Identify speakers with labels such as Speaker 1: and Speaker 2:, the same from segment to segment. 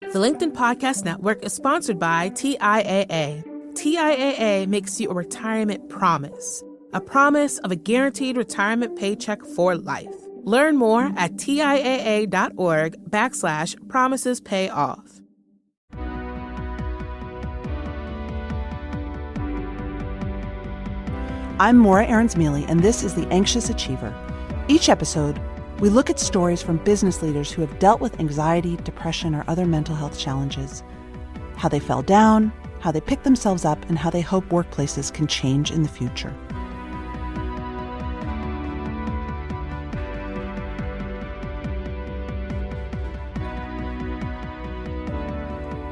Speaker 1: The LinkedIn Podcast Network is sponsored by TIAA. TIAA makes you a retirement promise, a promise of a guaranteed retirement paycheck for life. Learn more at TIAA.org/promises pay off.
Speaker 2: I'm Morra Aarons-Mele, and this is The Anxious Achiever. Each episode, we look at stories from business leaders who have dealt with anxiety, depression, or other mental health challenges, how they fell down, how they picked themselves up, and how they hope workplaces can change in the future.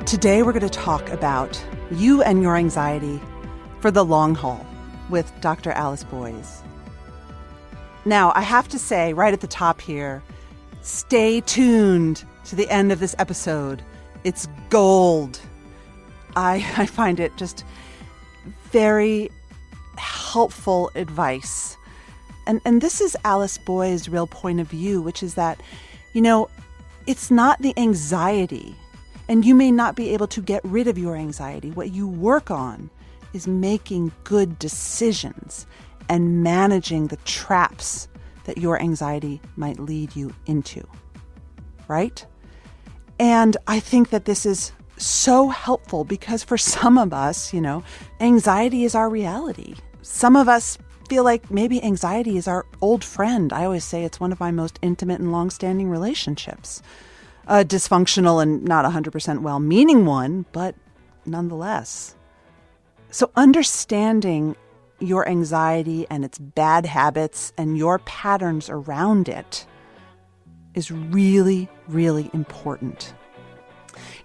Speaker 2: Today, we're going to talk about you and your anxiety for the long haul with Dr. Alice Boyes. Now, I have to say right at the top here, stay tuned to the end of this episode. It's gold. I find it just very helpful advice. And this is Alice Boyes' real point of view, which is that, it's not the anxiety, and you may not be able to get rid of your anxiety. What you work on is making good decisions and managing the traps that your anxiety might lead you into, right? And I think that this is so helpful because for some of us, anxiety is our reality. Some of us feel like maybe anxiety is our old friend. I always say it's one of my most intimate and long-standing relationships. A dysfunctional and not 100% well-meaning one, but nonetheless. So understanding your anxiety and its bad habits and your patterns around it is really, really important.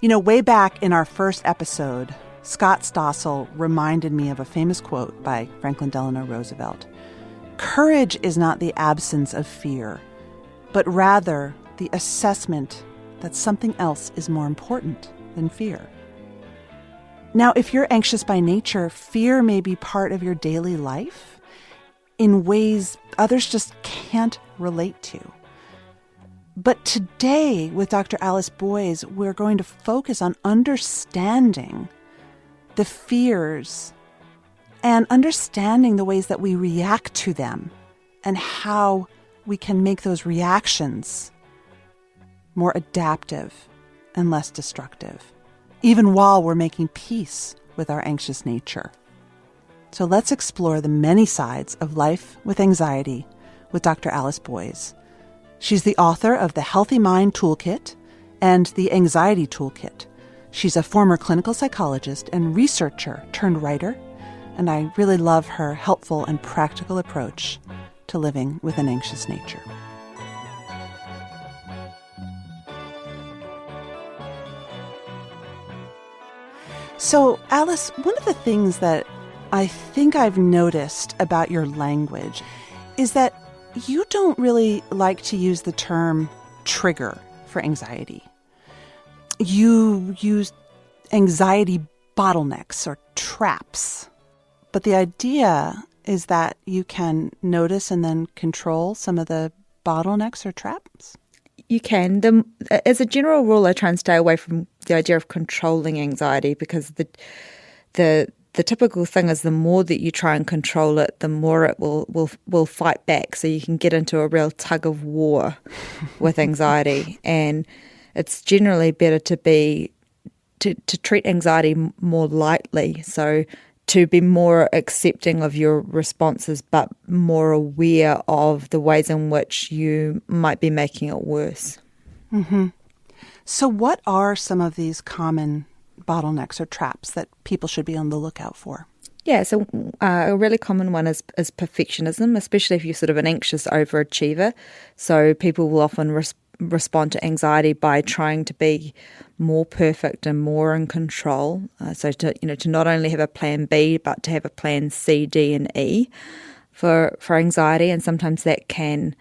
Speaker 2: Way back in our first episode, Scott Stossel reminded me of a famous quote by Franklin Delano Roosevelt. Courage is not the absence of fear, but rather the assessment that something else is more important than fear. Now, if you're anxious by nature, fear may be part of your daily life in ways others just can't relate to. But today, with Dr. Alice Boyes, we're going to focus on understanding the fears and understanding the ways that we react to them and how we can make those reactions more adaptive and less destructive, even while we're making peace with our anxious nature. So let's explore the many sides of life with anxiety with Dr. Alice Boyes. She's the author of the Healthy Mind Toolkit and the Anxiety Toolkit. She's a former clinical psychologist and researcher turned writer, and I really love her helpful and practical approach to living with an anxious nature. So, Alice, one of the things that I think I've noticed about your language is that you don't really like to use the term trigger for anxiety. You use anxiety bottlenecks or traps. But the idea is that you can notice and then control some of the bottlenecks or traps?
Speaker 3: You can. As a general rule, I try and stay away from the idea of controlling anxiety because the typical thing is the more that you try and control it, the more it will fight back. So you can get into a real tug of war with anxiety, and it's generally better to treat anxiety more lightly. So to be more accepting of your responses, but more aware of the ways in which you might be making it worse.
Speaker 2: Mm-hmm. So what are some of these common bottlenecks or traps that people should be on the lookout for?
Speaker 3: Yeah, so a really common one is perfectionism, especially if you're sort of an anxious overachiever. So people will often respond to anxiety by trying to be more perfect and more in control. So to not only have a plan B, but to have a plan C, D, and E for anxiety, and sometimes that can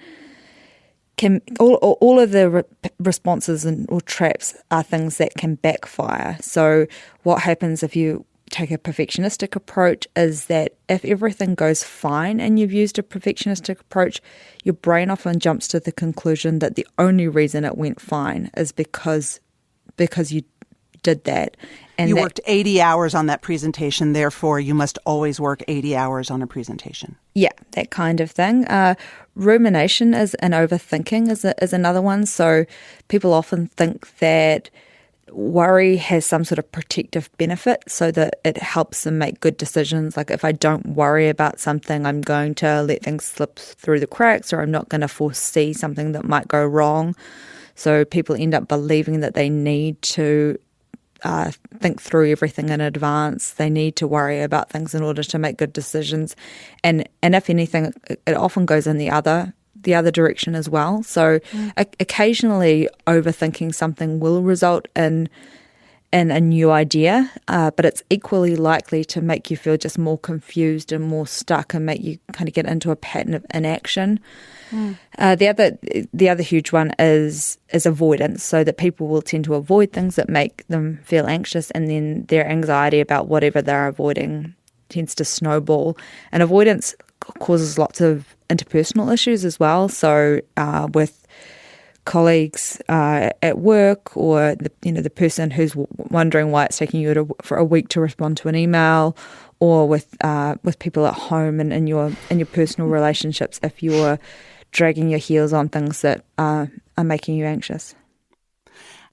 Speaker 3: all of the responses or traps are things that can backfire. So what happens if you take a perfectionistic approach is that if everything goes fine and you've used a perfectionistic approach, your brain often jumps to the conclusion that the only reason it went fine is because because you did that. And
Speaker 2: you worked 80 hours on that presentation, therefore you must always work 80 hours on a presentation.
Speaker 3: Yeah, that kind of thing. Rumination and overthinking is another one. So people often think that worry has some sort of protective benefit so that it helps them make good decisions. Like if I don't worry about something, I'm going to let things slip through the cracks, or I'm not going to foresee something that might go wrong. So people end up believing that they need to think through everything in advance. They need to worry about things in order to make good decisions. And if anything, it often goes in the other direction as well. So occasionally overthinking something will result in a new idea, but it's equally likely to make you feel just more confused and more stuck and make you kind of get into a pattern of inaction. The other huge one is avoidance, so that people will tend to avoid things that make them feel anxious, and then their anxiety about whatever they're avoiding tends to snowball. And avoidance causes lots of interpersonal issues as well. So with colleagues at work, or the person who's wondering why it's taking you for a week to respond to an email, or with people at home and in your personal relationships, if you're dragging your heels on things that are making you anxious.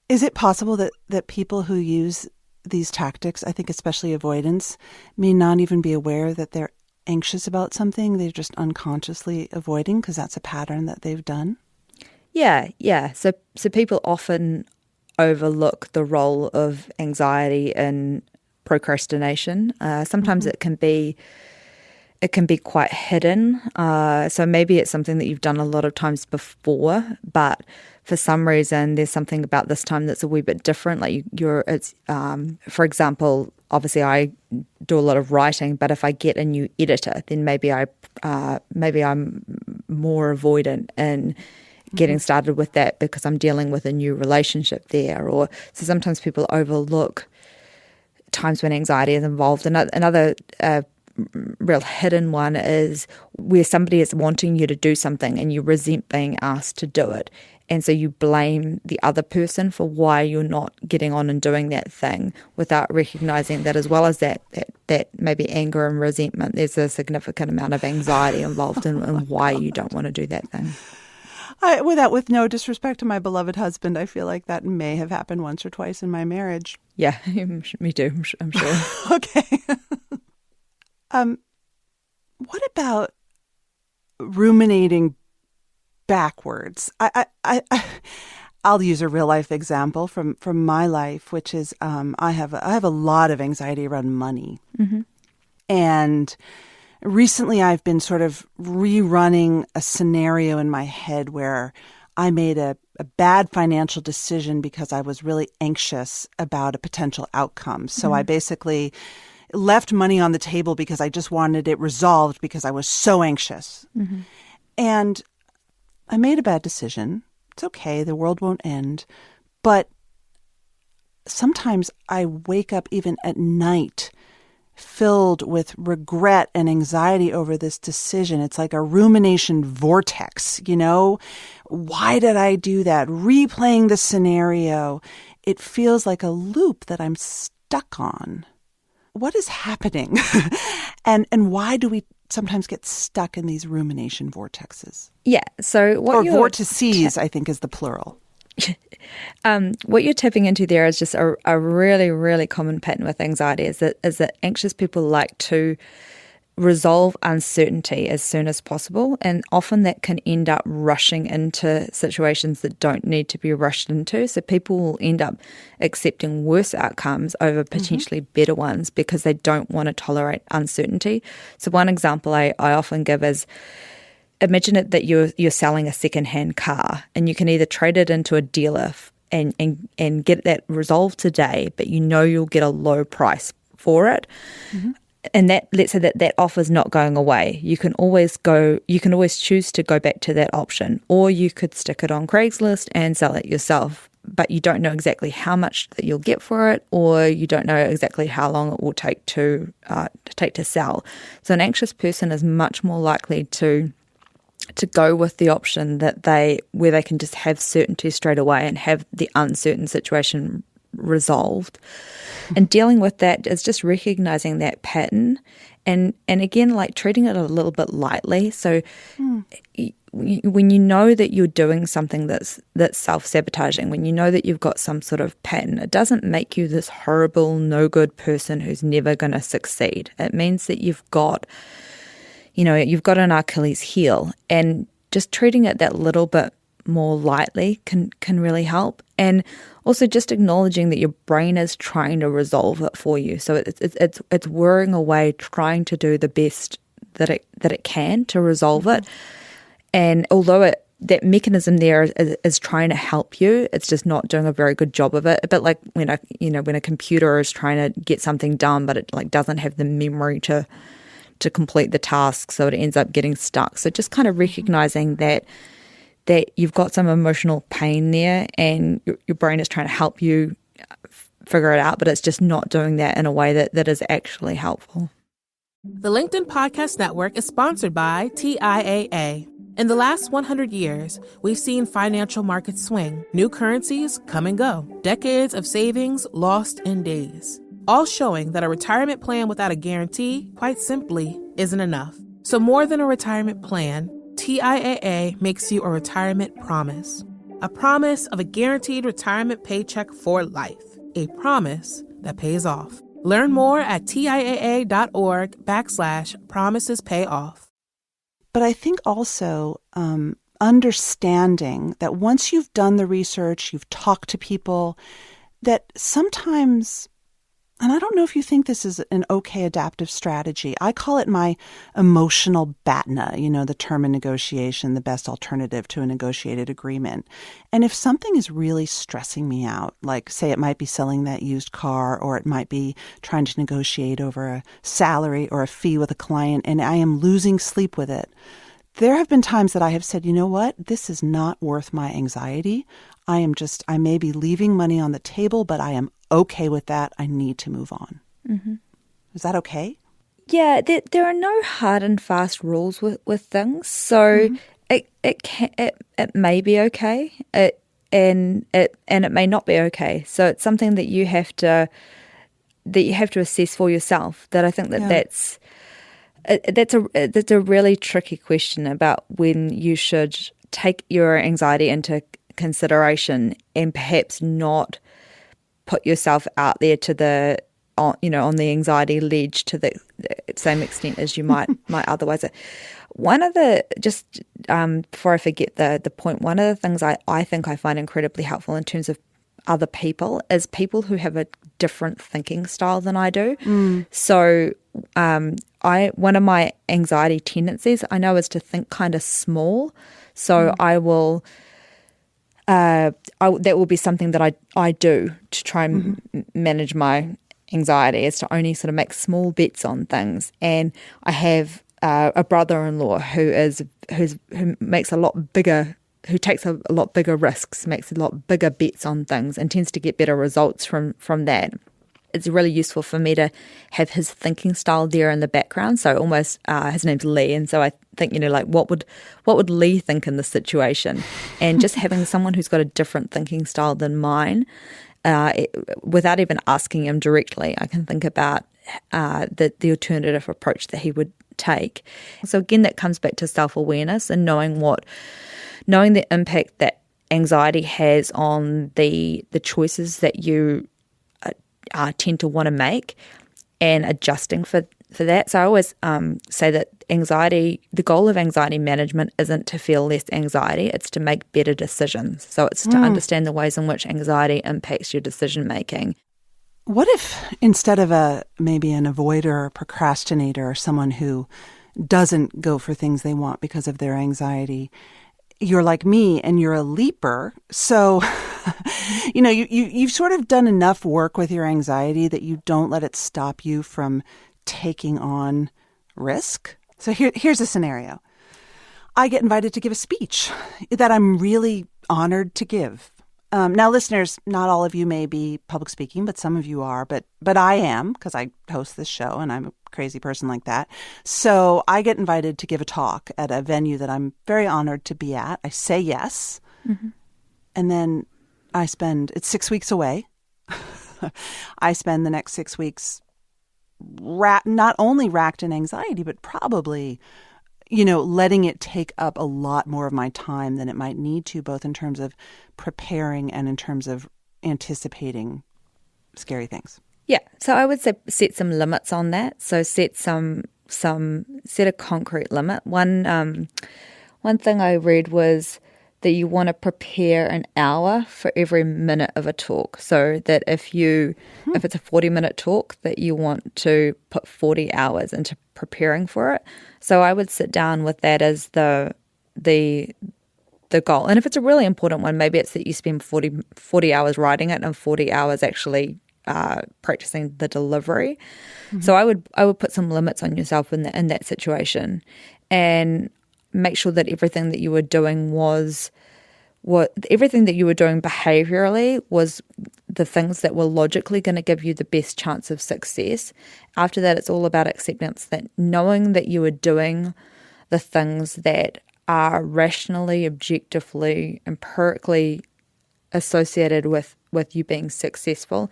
Speaker 2: Is it possible that people who use these tactics, I think especially avoidance, may not even be aware that they're anxious about something? They're just unconsciously avoiding because that's a pattern that they've done?
Speaker 3: Yeah. So people often overlook the role of anxiety in procrastination. Sometimes it can be quite hidden. So maybe it's something that you've done a lot of times before, but for some reason there's something about this time that's a wee bit different. Like for example, obviously I do a lot of writing, but if I get a new editor, then maybe I'm more avoidant in getting started with that because I'm dealing with a new relationship there. Or so sometimes people overlook times when anxiety is involved. Another real hidden one is where somebody is wanting you to do something and you resent being asked to do it. And so you blame the other person for why you're not getting on and doing that thing, without recognizing that as well as that maybe anger and resentment, there's a significant amount of anxiety involved in why you don't want to do that thing.
Speaker 2: With no disrespect to my beloved husband, I feel like that may have happened once or twice in my marriage.
Speaker 3: Yeah, me too, I'm sure.
Speaker 2: Okay. What about ruminating backwards? I'll use a real life example from my life, which is I have a lot of anxiety around money, and recently I've been sort of rerunning a scenario in my head where I made a bad financial decision because I was really anxious about a potential outcome. So I basically left money on the table because I just wanted it resolved because I was so anxious. And I made a bad decision. It's okay. The world won't end. But sometimes I wake up even at night filled with regret and anxiety over this decision. It's like a rumination vortex, Why did I do that? Replaying the scenario. It feels like a loop that I'm stuck on. What is happening? and why do we sometimes get stuck in these rumination vortexes?
Speaker 3: Yeah, so
Speaker 2: vortices, I think, is the plural.
Speaker 3: What you're tapping into there is just a really, really common pattern with anxiety is that anxious people like to resolve uncertainty as soon as possible, and often that can end up rushing into situations that don't need to be rushed into. So people will end up accepting worse outcomes over potentially better ones because they don't want to tolerate uncertainty. So one example I often give is, imagine it that you're selling a second-hand car, and you can either trade it into a dealer and get that resolved today, but you'll get a low price for it. And that, let's say that offer's not going away. You can always choose to go back to that option, or you could stick it on Craigslist and sell it yourself. But you don't know exactly how much that you'll get for it, or you don't know exactly how long it will take to sell. So an anxious person is much more likely to go with the option where they can just have certainty straight away and have the uncertain situation resolved. And dealing with that is just recognizing that pattern and again, like treating it a little bit lightly. So when you know that you're doing something that's self-sabotaging, when you know that you've got some sort of pattern, it doesn't make you this horrible, no good person who's never going to succeed. It means that you've got an Achilles heel, and just treating it that little bit more lightly can really help. And also just acknowledging that your brain is trying to resolve it for you. So it's whirring away, trying to do the best that it can to resolve it. And although that mechanism there is trying to help you, it's just not doing a very good job of it. A bit like when a computer is trying to get something done, but it like doesn't have the memory to complete the task, so it ends up getting stuck. So just kind of recognizing that you've got some emotional pain there, and your brain is trying to help you figure it out, but it's just not doing that in a way that is actually helpful.
Speaker 1: The LinkedIn Podcast Network is sponsored by TIAA. In the last 100 years, we've seen financial markets swing, new currencies come and go, decades of savings lost in days, all showing that a retirement plan without a guarantee, quite simply, isn't enough. So more than a retirement plan, TIAA makes you a retirement promise. A promise of a guaranteed retirement paycheck for life. A promise that pays off. Learn more at TIAA.org/promisespayoff.
Speaker 2: But I think also understanding that once you've done the research, you've talked to people, that sometimes, and I don't know if you think this is an okay adaptive strategy, I call it my emotional BATNA, the term in negotiation, the best alternative to a negotiated agreement. And if something is really stressing me out, like say it might be selling that used car, or it might be trying to negotiate over a salary or a fee with a client, and I am losing sleep with it, there have been times that I have said, you know what, this is not worth my anxiety. I may be leaving money on the table, but I am okay with that. I need to move on. Mm-hmm. Is that okay?
Speaker 3: Yeah, there are no hard and fast rules with things. So it may be okay, and it may not be okay. So it's something that you have to assess for yourself. That I think that's a really tricky question about when you should take your anxiety into consideration and perhaps not put yourself out there to on the anxiety ledge to the same extent as you might otherwise. One of the, before I forget the point, one of the things I think I find incredibly helpful in terms of other people is people who have a different thinking style than I do. So one of my anxiety tendencies I know is to think kind of small. So I will that will be something that I do to try and manage my anxiety, is to only sort of make small bets on things. And I have a brother-in-law who makes a lot bigger, who takes a lot bigger risks, makes a lot bigger bets on things, and tends to get better results from that. It's really useful for me to have his thinking style there in the background. So almost, his name's Lee, and so I think, what would Lee think in this situation? And just having someone who's got a different thinking style than mine, without even asking him directly, I can think about the alternative approach that he would take. So again, that comes back to self-awareness and knowing the impact that anxiety has on the choices that you tend to want to make, and adjusting for that. So I always say that the goal of anxiety management isn't to feel less anxiety, it's to make better decisions. So it's to understand the ways in which anxiety impacts your decision making.
Speaker 2: What if instead of maybe an avoider or procrastinator, or someone who doesn't go for things they want because of their anxiety, you're like me and you're a leaper. So, you've sort of done enough work with your anxiety that you don't let it stop you from taking on risk. So here's a scenario. I get invited to give a speech that I'm really honored to give. Now, listeners, not all of you may be public speaking, but some of you are. But I am, because I host this show and I'm a crazy person like that. So I get invited to give a talk at a venue that I'm very honored to be at. I say yes. Mm-hmm. And then it's 6 weeks away. I spend the next 6 weeks not only racked in anxiety, but probably, letting it take up a lot more of my time than it might need to, both in terms of preparing and in terms of anticipating scary things.
Speaker 3: Yeah, so I would say set some limits on that. So set a concrete limit. One thing I read was that you want to prepare an hour for every minute of a talk. So that if it's a 40-minute talk, that you want to put 40 hours into preparing for it. So I would sit down with that as the goal. And if it's a really important one, maybe it's that you spend 40 hours writing it and 40 hours actually practicing the delivery. Mm-hmm. So I would put some limits on yourself in that situation, and make sure that everything that you were doing behaviorally was the things that were logically going to give you the best chance of success. After that, it's all about acceptance, that knowing that you are doing the things that are rationally, objectively, empirically associated with you being successful,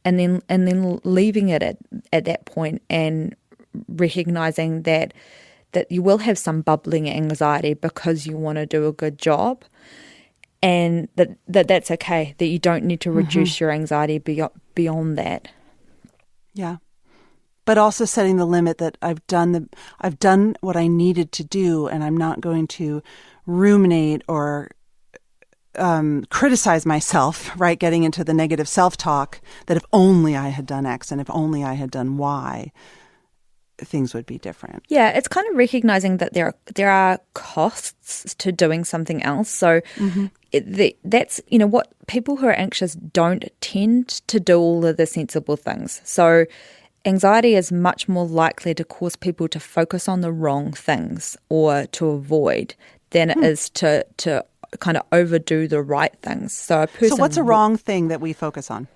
Speaker 3: and then leaving it at that point and recognizing that you will have some bubbling anxiety because you want to do a good job, and that's okay, that you don't need to reduce your anxiety beyond that. Yeah.
Speaker 2: But also setting the limit that I've done what I needed to do, and I'm not going to ruminate or criticize myself, right? Getting into the negative self-talk that if only I had done X and if only I had done Y, things would be different.
Speaker 3: Yeah, it's kind of recognizing that there are costs to doing something else. So that's, what people who are anxious don't tend to do all of the sensible things. So anxiety is much more likely to cause people to focus on the wrong things or to avoid than it is to kind of overdo the right things. So
Speaker 2: what's a wrong thing that we focus on?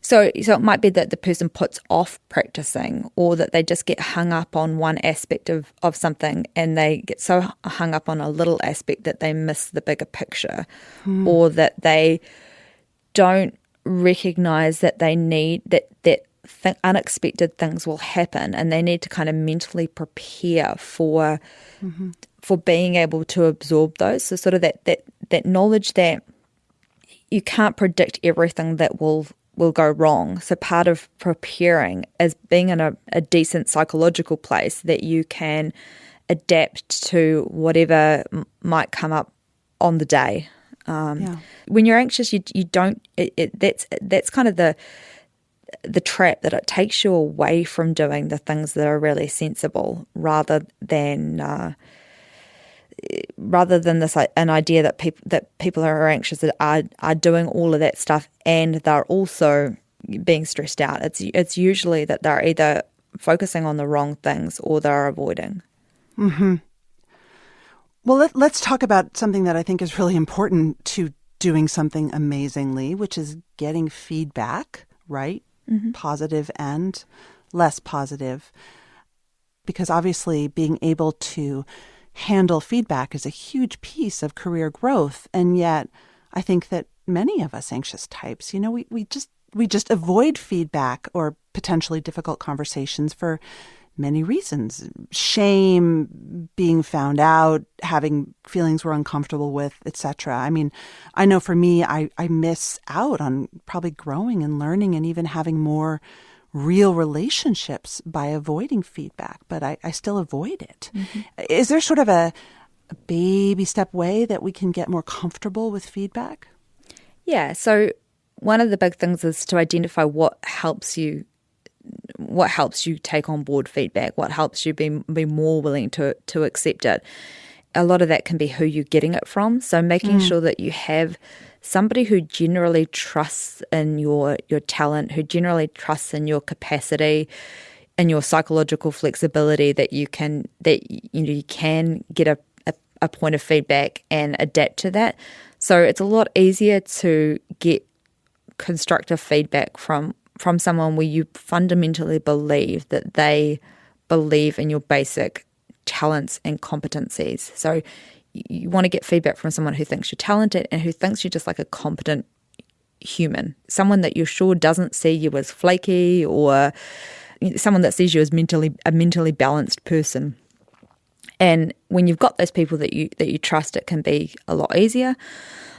Speaker 3: So it might be that the person puts off practicing, or that they just get hung up on one aspect of something, and they get so hung up on a little aspect that they miss the bigger picture, or that they don't recognize that they need that unexpected things will happen, and they need to kind of mentally prepare for being able to absorb those. So sort of that knowledge that you can't predict everything that will go wrong. So part of preparing is being in a decent psychological place that you can adapt to whatever might come up on the day. When you're anxious, you don't. That's kind of the trap, that it takes you away from doing the things that are really sensible, rather than this an idea that people who are anxious are doing all of that stuff and they're also being stressed out. It's usually that they're either focusing on the wrong things or they're avoiding.
Speaker 2: Mm-hmm. Well, let's talk about something that I think is really important to doing something amazingly, which is getting feedback, right? Mm-hmm. Positive and less positive. Because obviously being able to handle feedback is a huge piece of career growth. And yet I think that many of us anxious types, we just avoid feedback or potentially difficult conversations for many reasons. Shame, being found out, having feelings we're uncomfortable with, etc. I mean, I know for me, I miss out on probably growing and learning and even having more real relationships by avoiding feedback, but I still avoid it. Mm-hmm. Is there sort of a baby step way that we can get more comfortable with feedback?
Speaker 3: Yeah, so one of the big things is to identify what helps you take on board feedback, what helps you be more willing to accept it. A lot of that can be who you're getting it from. So making sure that you have somebody who generally trusts in your talent, who generally trusts in your capacity and your psychological flexibility, that you can get a point of feedback and adapt to that. So it's a lot easier to get constructive feedback from someone where you fundamentally believe that they believe in your basic talents and competencies. So you want to get feedback from someone who thinks you're talented and who thinks you're just like a competent human, someone that you're sure doesn't see you as flaky, or someone that sees you as a mentally balanced person. And when you've got those people that you trust, it can be a lot easier.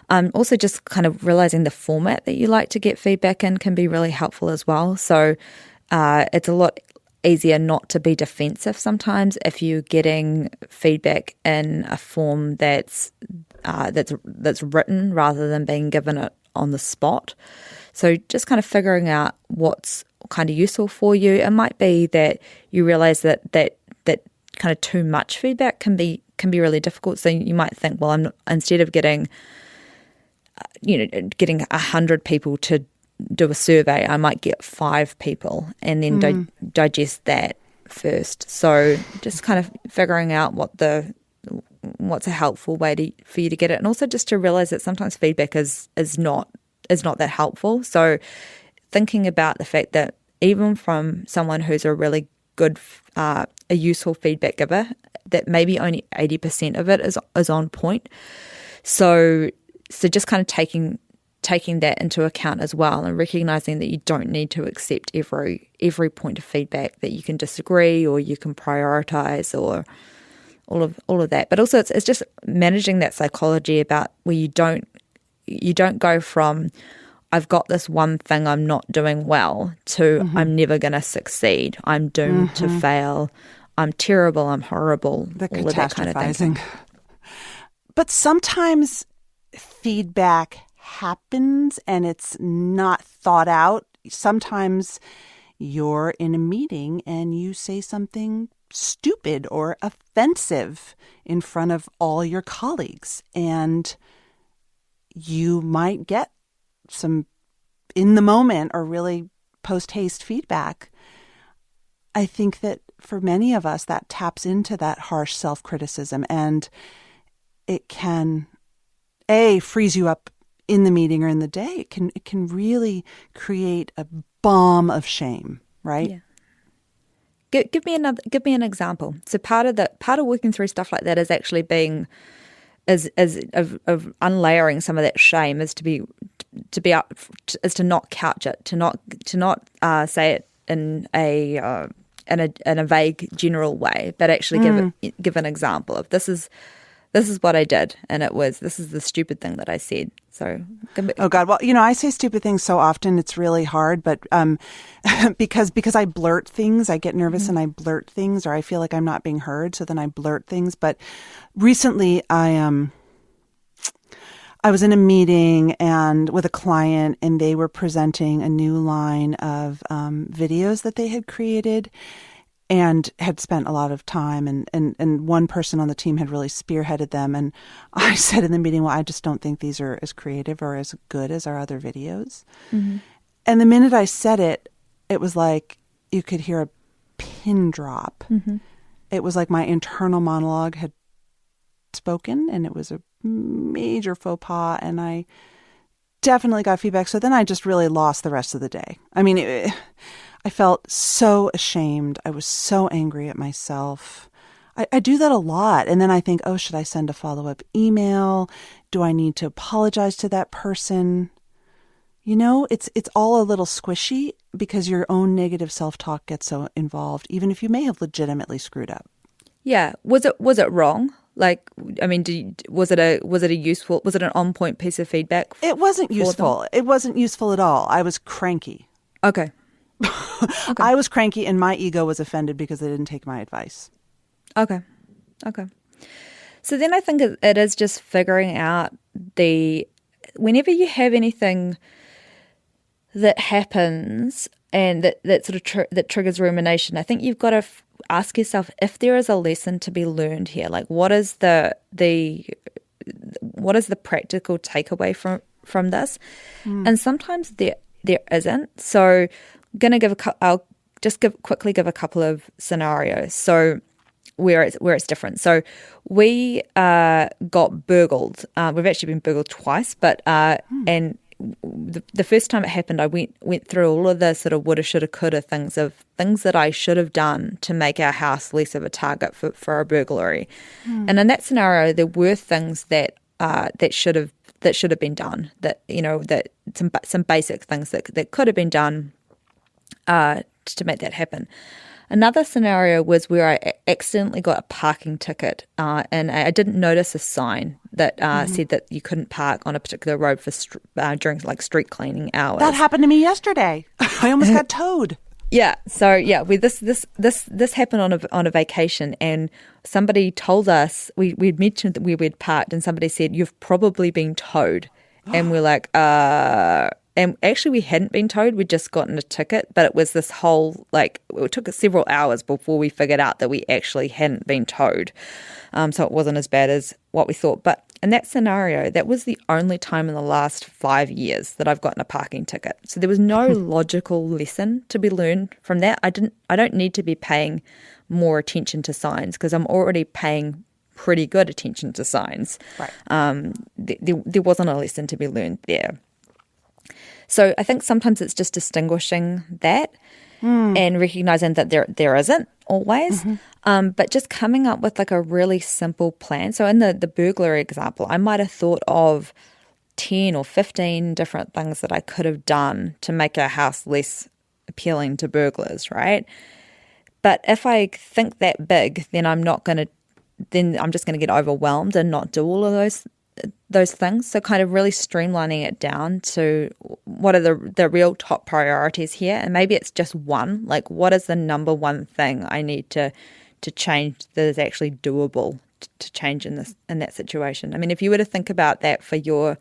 Speaker 3: Also, just kind of realizing the format that you like to get feedback in can be really helpful as well. So it's a lot easier not to be defensive sometimes if you're getting feedback in a form that's written rather than being given it on the spot. So just kind of figuring out what's kind of useful for you. It might be that you realize that kind of too much feedback can be really difficult. So you might think, well, instead of getting 100 people to do a survey, I might get 5 people and then digest that first. So just kind of figuring out what's a helpful way for you to get it, and also just to realize that sometimes feedback is not that helpful. So thinking about the fact that even from someone who's a really good, a useful feedback giver, that maybe only 80% of it is on point. So just kind of taking that into account as well, and recognizing that you don't need to accept every point of feedback, that you can disagree or you can prioritize or all of that. But also it's just managing that psychology about where you don't go from I've got this one thing I'm not doing well to I'm never going to succeed, I'm doomed to fail, I'm terrible, I'm horrible,
Speaker 2: the
Speaker 3: all of that kind of thing.
Speaker 2: But sometimes feedback happens and it's not thought out. Sometimes you're in a meeting and you say something stupid or offensive in front of all your colleagues, and you might get some in the moment or really post-haste feedback. I think that for many of us that taps into that harsh self-criticism, and it can freeze you up in the meeting or in the day. It can really create a bomb of shame, right?
Speaker 3: Yeah. Give me an example. So part of working through stuff like that is actually of unlayering some of that shame is to not couch it, to not say it in a vague general way, but actually give an example of this is what I did, and this is the stupid thing that I said. So,
Speaker 2: oh God, well, I say stupid things so often it's really hard, but because I blurt things, I get nervous and I blurt things, or I feel like I'm not being heard, so then I blurt things. But recently, I was in a meeting and with a client, and they were presenting a new line of videos that they had created and had spent a lot of time, and one person on the team had really spearheaded them. And I said in the meeting, well, I just don't think these are as creative or as good as our other videos. Mm-hmm. And the minute I said it, it was like you could hear a pin drop. Mm-hmm. It was like my internal monologue had spoken, and it was a major faux pas, and I definitely got feedback. So then I just really lost the rest of the day. I mean, I felt so ashamed. I was so angry at myself. I do that a lot. And then I think, oh, should I send a follow-up email? Do I need to apologize to that person? It's all a little squishy because your own negative self-talk gets so involved, even if you may have legitimately screwed up.
Speaker 3: Yeah. Was it wrong? Like, I mean, was it an on-point piece of feedback?
Speaker 2: It wasn't useful. It wasn't useful at all. I was cranky.
Speaker 3: Okay.
Speaker 2: I was cranky, and my ego was offended because they didn't take my advice.
Speaker 3: Okay. So then I think it is just figuring out whenever you have anything that happens and that sort of that triggers rumination, I think you've got to ask yourself if there is a lesson to be learned here. Like, what is the practical takeaway from this? And sometimes there isn't. So I'll just quickly give a couple of scenarios. So where it's different. So we got burgled. We've actually been burgled twice, but and the first time it happened, I went through all of the sort of woulda, shoulda, coulda things that I should have done to make our house less of a target for a burglary. And in that scenario, there were things that that should have been done, that some basic things that could have been done to make that happen. Another scenario was where I accidentally got a parking ticket, and I didn't notice a sign that said that you couldn't park on a particular road for during like street cleaning hours.
Speaker 2: That happened to me yesterday. I almost got towed.
Speaker 3: Yeah. So yeah, this happened on a vacation, and somebody told us we'd mentioned that we'd parked, and somebody said you've probably been towed, and we're like, And actually, we hadn't been towed. We'd just gotten a ticket, but it was this whole, it took us several hours before we figured out that we actually hadn't been towed. So it wasn't as bad as what we thought. But in that scenario, that was the only time in the last 5 years that I've gotten a parking ticket. So there was no logical lesson to be learned from that. I don't need to be paying more attention to signs because I'm already paying pretty good attention to signs.
Speaker 2: Right.
Speaker 3: There wasn't a lesson to be learned there. So I think sometimes it's just distinguishing that and recognizing that there isn't always, but just coming up with like a really simple plan. So in the burglary example, I might have thought of 10 or 15 different things that I could have done to make our house less appealing to burglars, right? But if I think that big, then I'm just going to get overwhelmed and not do all of those things. So kind of really streamlining it down to what are the real top priorities here, and maybe it's just one. Like, what is the number one thing I need to change that is actually doable to change in that situation? I mean, if you were to think about that for your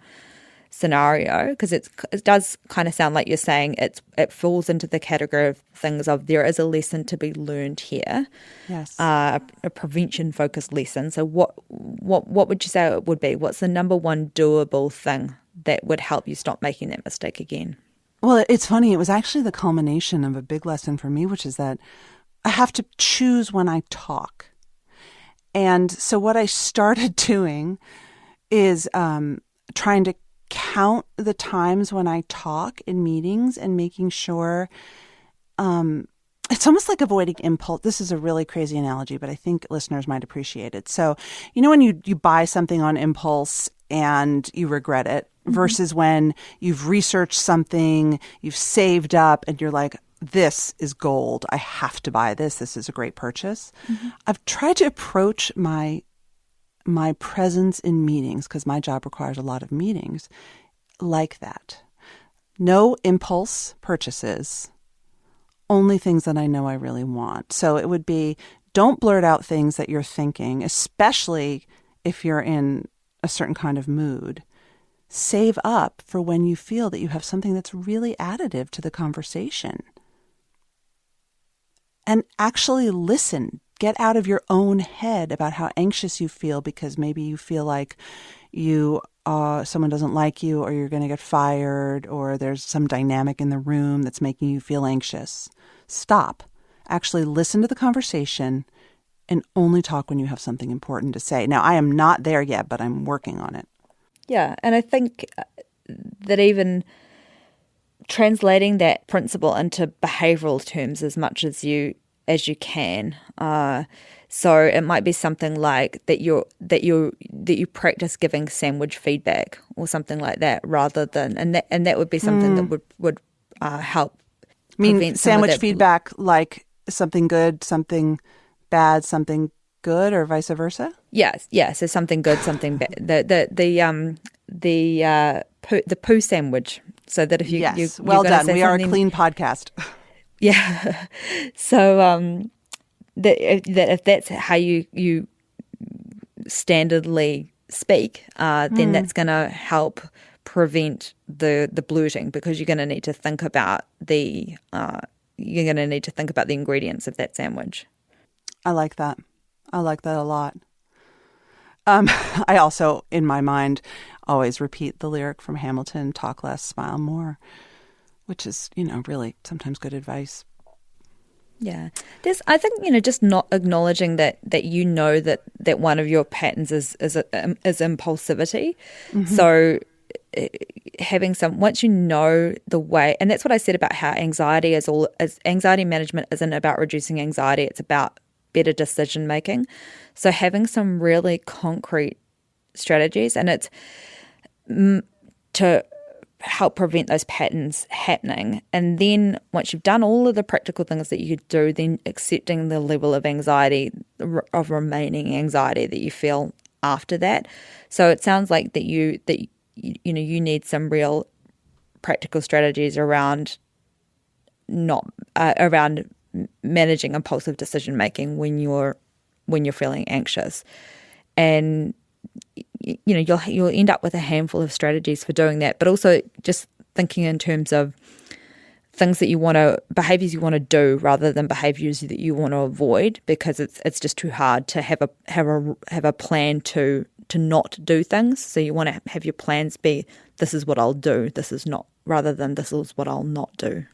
Speaker 3: scenario, because it does kind of sound like you're saying it falls into the category of things of there is a lesson to be learned here.
Speaker 2: Yes.
Speaker 3: A prevention focused lesson. So what would you say it would be? What's the number one doable thing that would help you stop making that mistake again?
Speaker 2: Well, it's funny. It was actually the culmination of a big lesson for me, which is that I have to choose when I talk. And so what I started doing is trying to count the times when I talk in meetings and making sure it's almost like avoiding impulse. This is a really crazy analogy, but I think listeners might appreciate it. So, when you buy something on impulse and you regret it versus when you've researched something, you've saved up and you're like, this is gold. I have to buy this. This is a great purchase. I've tried to approach my presence in meetings, because my job requires a lot of meetings, like that. No impulse purchases, only things that I know I really want. So it would be, don't blurt out things that you're thinking, especially if you're in a certain kind of mood. Save up for when you feel that you have something that's really additive to the conversation. And actually listen. Get out of your own head about how anxious you feel because maybe you feel like someone doesn't like you, or you're going to get fired, or there's some dynamic in the room that's making you feel anxious. Stop. Actually listen to the conversation and only talk when you have something important to say. Now, I am not there yet, but I'm working on it.
Speaker 3: Yeah, and I think that even translating that principle into behavioral terms as much as you can. So it might be something like that you practice giving sandwich feedback or something like that, rather than and that would be something that would help.
Speaker 2: I mean, sandwich feedback, like something good, something bad, something good, or vice versa.
Speaker 3: Yes. So something good, something bad. The poo sandwich. So that if you
Speaker 2: well done. We are a clean podcast.
Speaker 3: Yeah. So that if that's how you standardly speak, then that's going to help prevent the blurting, because you're going to need to think about the ingredients of that sandwich.
Speaker 2: I like that. I like that a lot. I also, in my mind, always repeat the lyric from Hamilton, "Talk less, smile more," which is, really sometimes good advice.
Speaker 3: Yeah. I think, just not acknowledging that that one of your patterns is impulsivity. So having once you know the way, and that's what I said about how anxiety anxiety management isn't about reducing anxiety, it's about better decision making. So having some really concrete strategies, and to help prevent those patterns happening. And then once you've done all of the practical things that you could do, then accepting the level of anxiety, of remaining anxiety that you feel after that. So it sounds like that you need some real practical strategies around around managing impulsive decision making when you're feeling anxious. And you'll end up with a handful of strategies for doing that, but also just thinking in terms of behaviors you want to do rather than behaviors that you want to avoid, because it's just too hard to have a plan to not do things. So you want to have your plans be, this is what I'll do, this is not, rather than this is what I'll not do.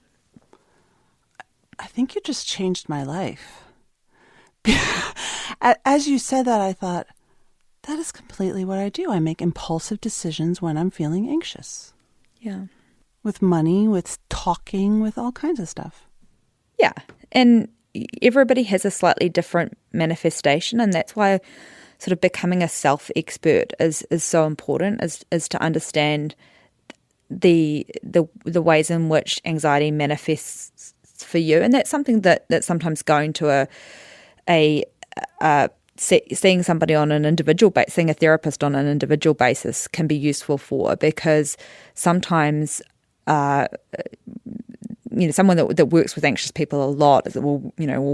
Speaker 2: I think you just changed my life. As you said that, I thought, that is completely what I do. I make impulsive decisions when I'm feeling anxious.
Speaker 3: Yeah.
Speaker 2: With money, with talking, with all kinds of stuff.
Speaker 3: Yeah. And everybody has a slightly different manifestation, and that's why sort of becoming a self-expert is so important, is to understand the ways in which anxiety manifests for you. And that's something that sometimes going to seeing somebody on an individual basis, seeing a therapist on an individual basis can be useful for, because sometimes someone that works with anxious people a lot, or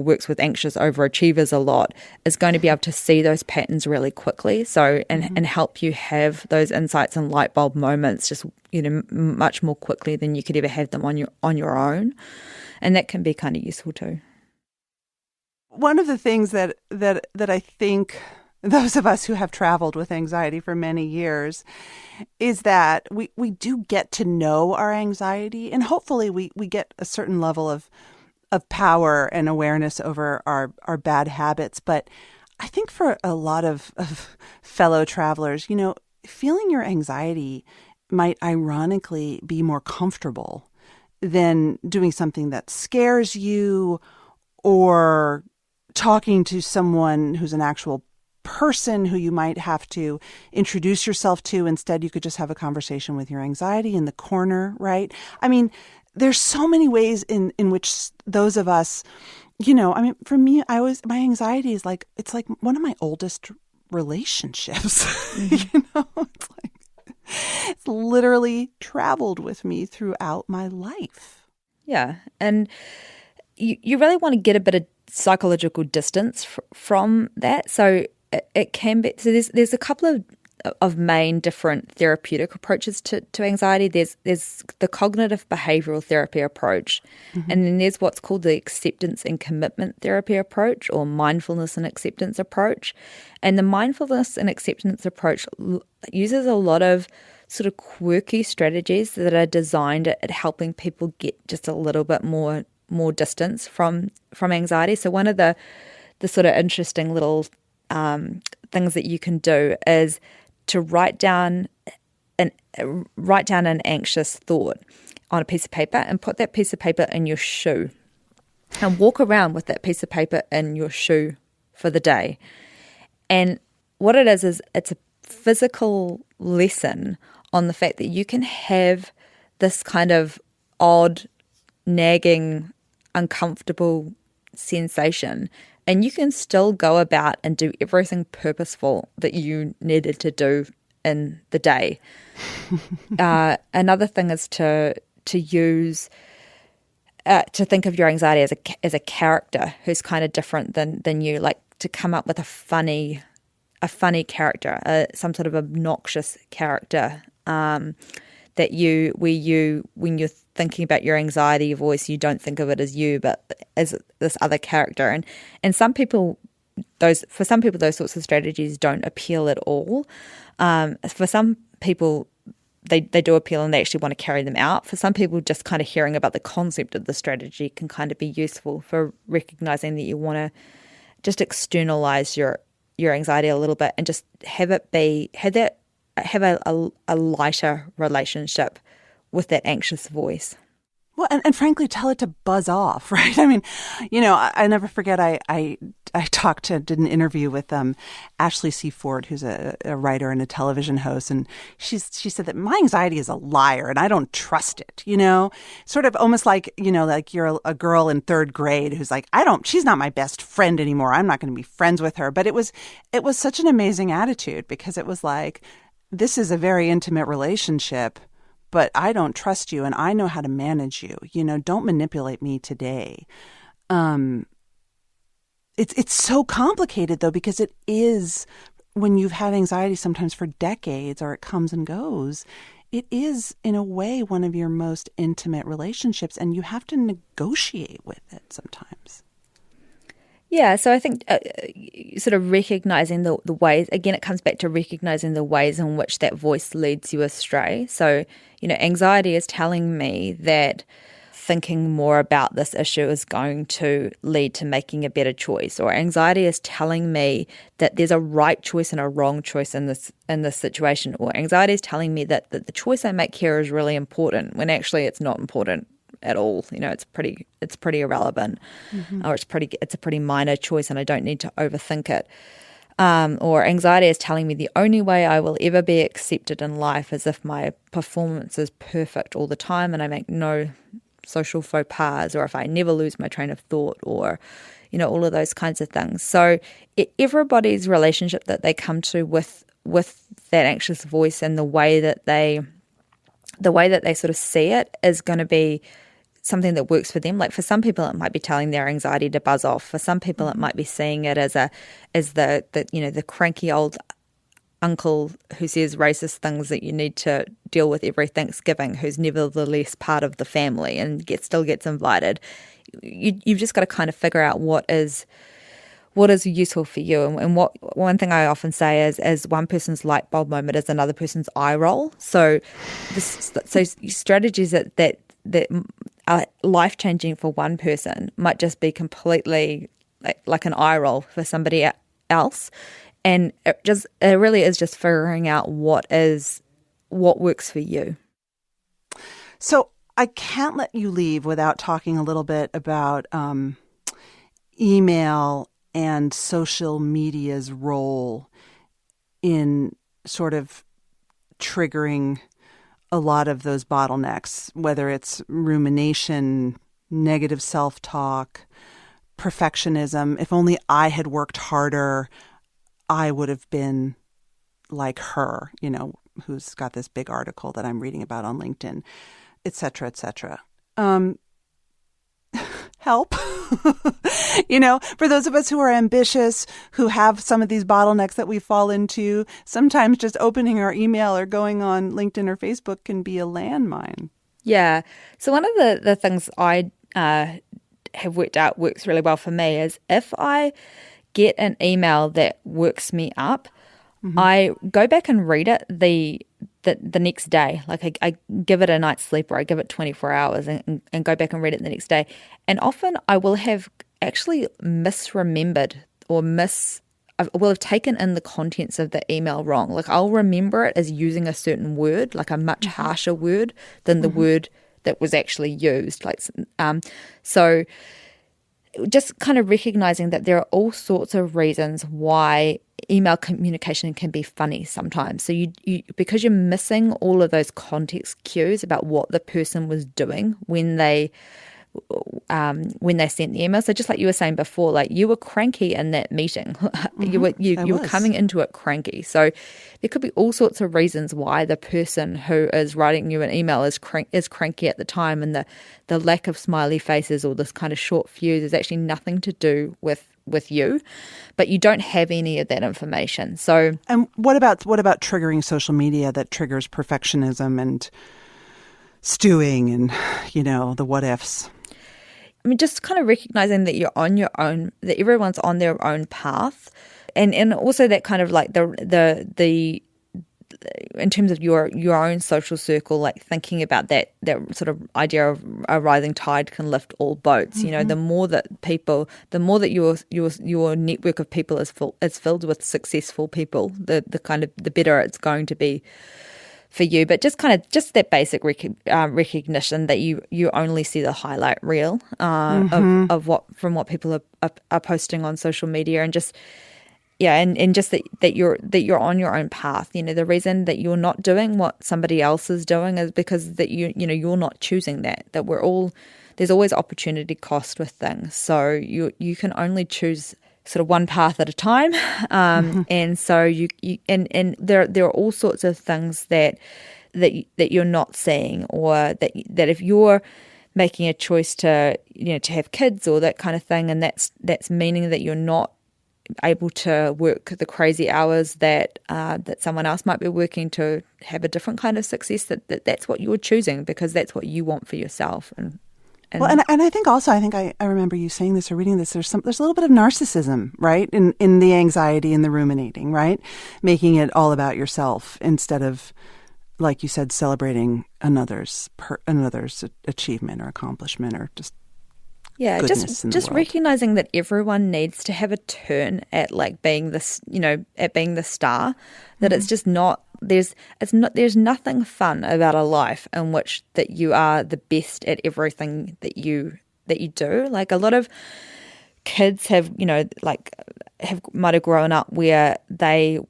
Speaker 3: works with anxious overachievers a lot, is going to be able to see those patterns really quickly. So and help you have those insights and light bulb moments just much more quickly than you could ever have them on your own, and that can be kind of useful too.
Speaker 2: One of the things that I think those of us who have traveled with anxiety for many years is that we do get to know our anxiety, and hopefully we get a certain level of power and awareness over our bad habits. But I think for a lot of fellow travelers, feeling your anxiety might ironically be more comfortable than doing something that scares you, or talking to someone who's an actual person who you might have to introduce yourself to. Instead, you could just have a conversation with your anxiety in the corner, right? I mean, there's so many ways in which those of us, for me, my anxiety is it's like one of my oldest relationships. It's literally traveled with me throughout my life.
Speaker 3: Yeah. And you really want to get a bit of psychological distance from that. So it can be, so there's a couple of main different therapeutic approaches to anxiety. There's the cognitive behavioral therapy approach, and then there's what's called the acceptance and commitment therapy approach, or mindfulness and acceptance approach. And the mindfulness and acceptance approach uses a lot of sort of quirky strategies that are designed at helping people get just a little bit more distance from anxiety. So one of the sort of interesting little things that you can do is to write down an anxious thought on a piece of paper, and put that piece of paper in your shoe, and walk around with that piece of paper in your shoe for the day. And what it is it's a physical lesson on the fact that you can have this kind of odd, nagging, uncomfortable sensation, and you can still go about and do everything purposeful that you needed to do in the day. Another thing is to use to think of your anxiety as a character who's kind of different than you, like to come up with a funny character, some sort of obnoxious character that when you're thinking about your anxiety voice, you don't think of it as you, but as this other character. And some people, those sorts of strategies don't appeal at all. For some people, they do appeal, and they actually want to carry them out. For some people, just kind of hearing about the concept of the strategy can kind of be useful for recognizing that you want to just externalize your anxiety a little bit, and just have a lighter relationship with that anxious voice.
Speaker 2: Well, and frankly, tell it to buzz off, right? I mean, I never forget. I did an interview with Ashley C. Ford, who's a writer and a television host, and she said that my anxiety is a liar, and I don't trust it. Sort of almost like like you're a girl in third grade who's like, she's not my best friend anymore. I'm not going to be friends with her. But it was such an amazing attitude, because it was like, this is a very intimate relationship, but I don't trust you, and I know how to manage you. Don't manipulate me today. It's so complicated, though, because it is, when you've had anxiety sometimes for decades, or it comes and goes, it is, in a way, one of your most intimate relationships, and you have to negotiate with it sometimes.
Speaker 3: Yeah, so I think sort of recognizing the ways, again, it comes back to recognizing the ways in which that voice leads you astray. So, anxiety is telling me that thinking more about this issue is going to lead to making a better choice, or anxiety is telling me that there's a right choice and a wrong choice in this situation, or anxiety is telling me that the choice I make here is really important, when actually it's not important at all. It's pretty irrelevant, or it's a pretty minor choice, and I don't need to overthink it. Or anxiety is telling me the only way I will ever be accepted in life is if my performance is perfect all the time and I make no social faux pas, or if I never lose my train of thought, or all of those kinds of things. So everybody's relationship that they come to with that anxious voice, and the way that they sort of see it, is going to be something that works for them. Like, for some people, it might be telling their anxiety to buzz off. For some people, it might be seeing it as the cranky old uncle who says racist things that you need to deal with every Thanksgiving, who's nevertheless part of the family and still gets invited. You've just got to kind of figure out what is useful for you. And one thing I often say is, as one person's light bulb moment is another person's eye roll. So strategies that are life-changing for one person might just be completely like an eye roll for somebody else. And it really is just figuring out what works for you.
Speaker 2: So I can't let you leave without talking a little bit about email and social media's role in sort of triggering a lot of those bottlenecks, whether it's rumination, negative self-talk, perfectionism. If only I had worked harder, I would have been like her, who's got this big article that I'm reading about on LinkedIn, et cetera, et cetera. Help. For those of us who are ambitious, who have some of these bottlenecks that we fall into, sometimes just opening our email or going on LinkedIn or Facebook can be a landmine.
Speaker 3: Yeah. So one of the things I have worked out works really well for me is, if I get an email that works me up, I go back and read it the next day. Like, I give it a night's sleep, or I give it 24 hours and go back and read it the next day. And often I will have actually misremembered, or I will have taken in the contents of the email wrong. Like, I'll remember it as using a certain word, like a much harsher word than the word that was actually used. So just kind of recognizing that there are all sorts of reasons why email communication can be funny sometimes. So you because you're missing all of those context cues about what the person was doing when they sent the email. So just like you were saying before, like, you were cranky in that meeting. You were coming into it cranky. So there could be all sorts of reasons why the person who is writing you an email is cranky at the time, and the lack of smiley faces or this kind of short fuse is actually nothing to do with you, but you don't have any of that information. So,
Speaker 2: and what about triggering social media that triggers perfectionism and stewing and the what ifs?
Speaker 3: I mean, just kind of recognizing that you're on your own, that everyone's on their own path, and also that kind of like the in terms of your own social circle, like thinking about that sort of idea of a rising tide can lift all boats. The more that your network of people is filled with successful people, the better it's going to be for you, but just that basic recognition that you only see the highlight reel of what people are posting on social media, and just and just that you're on your own path. The reason that you're not doing what somebody else is doing is because that you're not choosing that there's always opportunity cost with things, so you can only choose sort of one path at a time, and so you there are all sorts of things that you're not seeing, or that if you're making a choice to have kids or that kind of thing, and that's meaning that you're not able to work the crazy hours that someone else might be working to have a different kind of success, that's what you're choosing because that's what you want for yourself. And
Speaker 2: I think also, I remember you saying this or reading this, there's a little bit of narcissism, right? In the anxiety and the ruminating, right? Making it all about yourself instead of, like you said, celebrating another's achievement or accomplishment or just goodness in the
Speaker 3: just
Speaker 2: world.
Speaker 3: recognizing that everyone needs to have a turn at being this, at being the star, that it's just not, there's nothing fun about a life in which that you are the best at everything that you do. Like a lot of kids have, might have grown up where they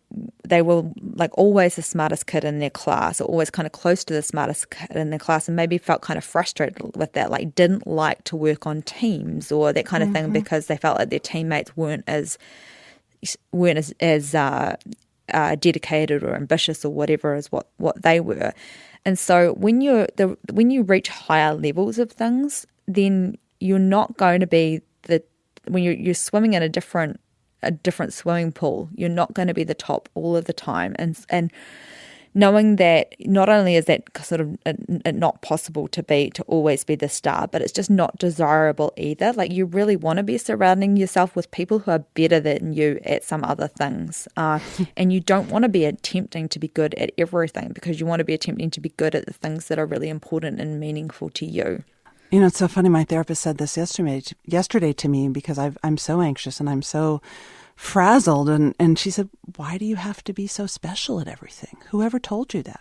Speaker 3: were always the smartest kid in their class, or always kind of close to the smartest kid in their class, and maybe felt kind of frustrated with that, didn't like to work on teams or that kind of thing because they felt like their teammates weren't as dedicated or ambitious or whatever as what they were. And so when you reach higher levels of things, then you're not going to be when you're swimming in a different swimming pool, you're not going to be the top all of the time. And knowing that not only is that sort of not possible to always be the star, but it's just not desirable either. You really want to be surrounding yourself with people who are better than you at some other things. And you don't want to be attempting to be good at everything, because you want to be attempting to be good at the things that are really important and meaningful to you.
Speaker 2: It's so funny. My therapist said this yesterday to me, because I'm so anxious and I'm so frazzled. And she said, why do you have to be so special at everything? Whoever told you that?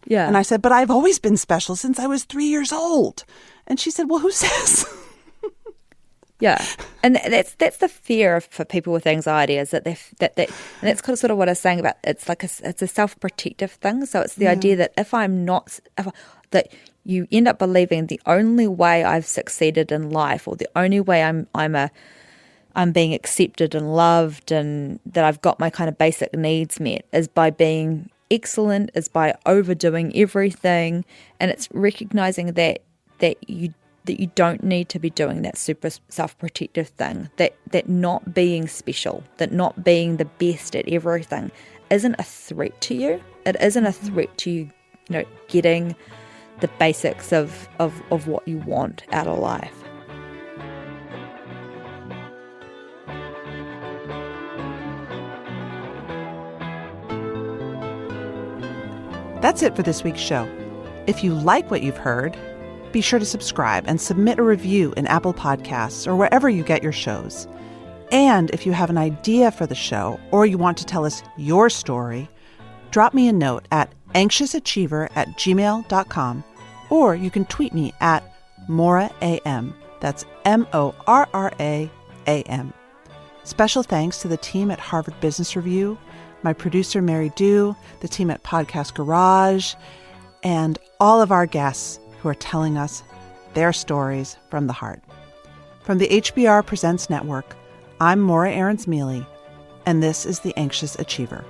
Speaker 2: Yeah. And I said, but I've always been special since I was 3 years old. And she said, well, who says?
Speaker 3: Yeah, and that's the fear for people with anxiety, is that and that's kind of sort of what I was saying about it's a self-protective thing. So it's the idea that that you end up believing the only way I've succeeded in life, or the only way I'm being accepted and loved, and that I've got my kind of basic needs met, is by being excellent, is by overdoing everything. And it's recognizing that you don't need to be doing that super self-protective thing, that not being special, that not being the best at everything isn't a threat to you. It isn't a threat to you, getting the basics of what you want out of life.
Speaker 2: That's it for this week's show. If you like what you've heard, be sure to subscribe and submit a review in Apple Podcasts or wherever you get your shows. And if you have an idea for the show, or you want to tell us your story, drop me a note at anxiousachiever@gmail.com, or you can tweet me at MorraAM. That's MorraAM. Special thanks to the team at Harvard Business Review, my producer Mary Dew, the team at Podcast Garage, and all of our guests who are telling us their stories from the heart. From the HBR Presents Network, I'm Morra Aarons-Mele, and this is The Anxious Achiever.